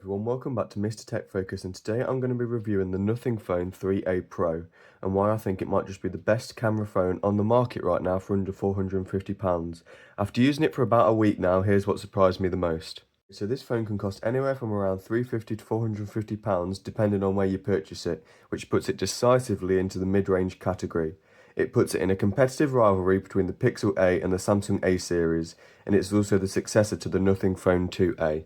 Everyone, welcome back to Mr. Tech Focus, and today I'm going to be reviewing the Nothing Phone 3A Pro and why I think it might just be the best camera phone on the market right now for under £450. After using it for about a week now, here's what surprised me the most. So this phone can cost anywhere from around £350 to £450 depending on where you purchase it, which puts it decisively into the mid-range category. It puts it in a competitive rivalry between the Pixel A and the Samsung A series, and it's also the successor to the Nothing Phone 2A.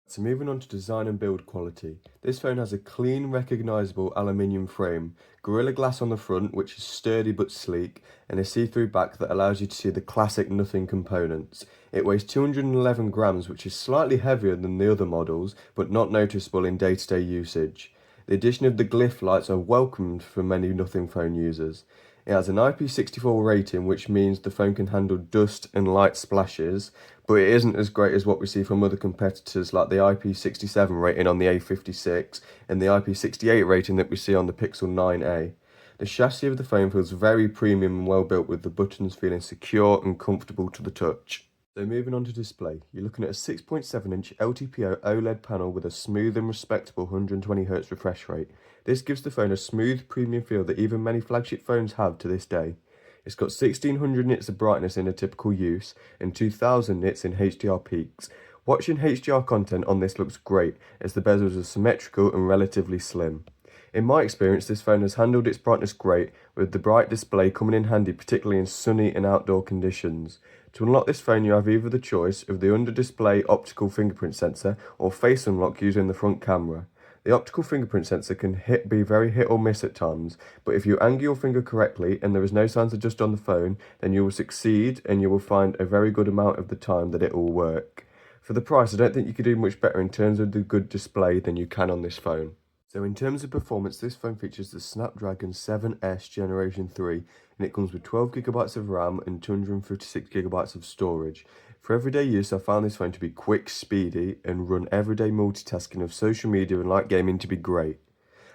So moving on to design and build quality. This phone has a clean, recognisable aluminium frame, Gorilla Glass on the front which is sturdy but sleek, and a see-through back that allows you to see the classic Nothing components. It weighs 211 grams, which is slightly heavier than the other models, but not noticeable in day-to-day usage. The addition of the glyph lights are welcomed for many Nothing phone users. It has an IP64 rating, which means the phone can handle dust and light splashes, but it isn't as great as what we see from other competitors like the IP67 rating on the A56 and the IP68 rating that we see on the Pixel 9a. The chassis of the phone feels very premium and well built, with the buttons feeling secure and comfortable to the touch. So moving on to display, you're looking at a 6.7-inch LTPO OLED panel with a smooth and respectable 120Hz refresh rate. This gives the phone a smooth premium feel that even many flagship phones have to this day. It's got 1600 nits of brightness in a typical use and 2000 nits in HDR peaks. Watching HDR content on this looks great as the bezels are symmetrical and relatively slim. In my experience, this phone has handled its brightness great, with the bright display coming in handy particularly in sunny and outdoor conditions. To unlock this phone, you have either the choice of the under-display optical fingerprint sensor or face unlock using the front camera. The optical fingerprint sensor can be very hit or miss at times, but if you angle your finger correctly and there is no signs of dust on the phone, then you will succeed and you will find a very good amount of the time that it will work. For the price, I don't think you could do much better in terms of the good display than you can on this phone. So in terms of performance, this phone features the Snapdragon 7S Generation 3, and it comes with 12GB of RAM and 256GB of storage. For everyday use, I found this phone to be quick, speedy, and run everyday multitasking of social media and light gaming to be great.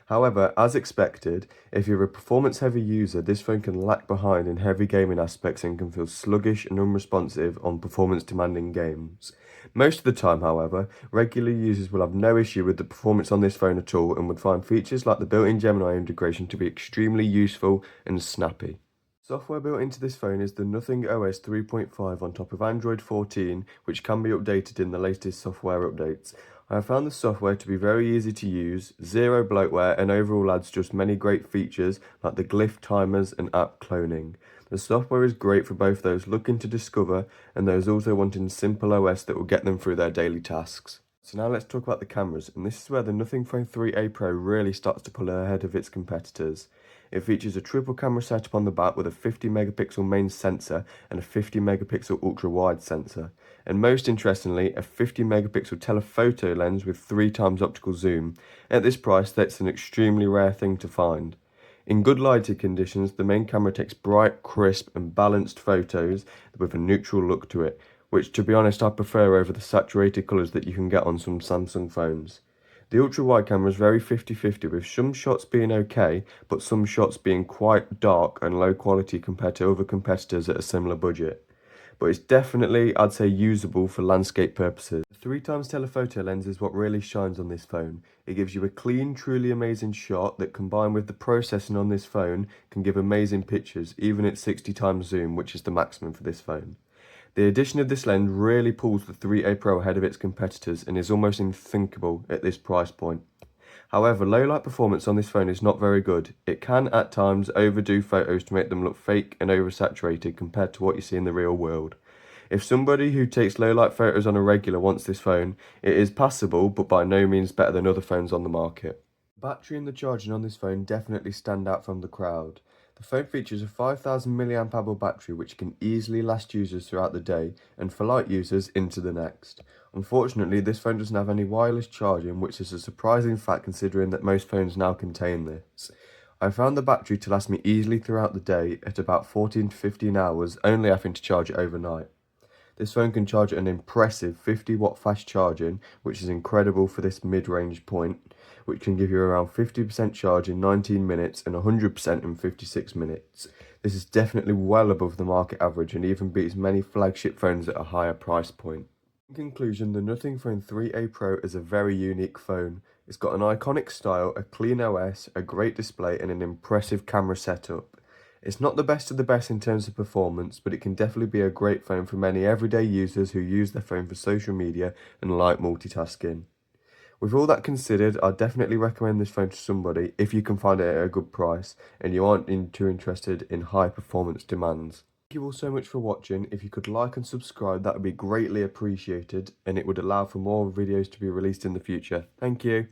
However, as expected, if you're a performance-heavy user, this phone can lag behind in heavy gaming aspects and can feel sluggish and unresponsive on performance-demanding games. Most of the time, however, regular users will have no issue with the performance on this phone at all and would find features like the built-in Gemini integration to be extremely useful and snappy. Software built into this phone is the Nothing OS 3.5 on top of Android 14, which can be updated in the latest software updates. I have found the software to be very easy to use, zero bloatware, and overall adds just many great features like the glyph timers and app cloning. The software is great for both those looking to discover and those also wanting simple OS that will get them through their daily tasks. So now let's talk about the cameras, and this is where the Nothing Phone 3A Pro really starts to pull ahead of its competitors. It features a triple camera setup on the back with a 50MP main sensor and a 50MP ultra-wide sensor. And most interestingly, a 50MP telephoto lens with 3x optical zoom. At this price, that's an extremely rare thing to find. In good lighting conditions, the main camera takes bright, crisp and balanced photos with a neutral look to it, which to be honest I prefer over the saturated colours that you can get on some Samsung phones. The ultra-wide camera is very 50-50, with some shots being okay, but some shots being quite dark and low quality compared to other competitors at a similar budget. But it's definitely, I'd say, usable for landscape purposes. The 3x telephoto lens is what really shines on this phone. It gives you a clean, truly amazing shot that, combined with the processing on this phone, can give amazing pictures, even at 60x zoom, which is the maximum for this phone. The addition of this lens really pulls the 3A Pro ahead of its competitors and is almost unthinkable at this price point. However, low light performance on this phone is not very good. It can at times overdo photos to make them look fake and oversaturated compared to what you see in the real world. If somebody who takes low light photos on a regular wants this phone, it is passable but by no means better than other phones on the market. Battery and the charging on this phone definitely stand out from the crowd. The phone features a 5000 mAh battery which can easily last users throughout the day and for light users into the next. Unfortunately, this phone doesn't have any wireless charging, which is a surprising fact considering that most phones now contain this. I found the battery to last me easily throughout the day at about 14 to 15 hours, only having to charge it overnight. This phone can charge at an impressive 50W fast charging, which is incredible for this mid-range point, which can give you around 50% charge in 19 minutes and 100% in 56 minutes. This is definitely well above the market average and even beats many flagship phones at a higher price point. In conclusion, the Nothing Phone 3A Pro is a very unique phone. It's got an iconic style, a clean OS, a great display, and an impressive camera setup. It's not the best of the best in terms of performance, but it can definitely be a great phone for many everyday users who use their phone for social media and like multitasking. With all that considered, I'd definitely recommend this phone to somebody if you can find it at a good price and you aren't too interested in high performance demands. Thank you all so much for watching. If you could like and subscribe, that would be greatly appreciated and it would allow for more videos to be released in the future. Thank you.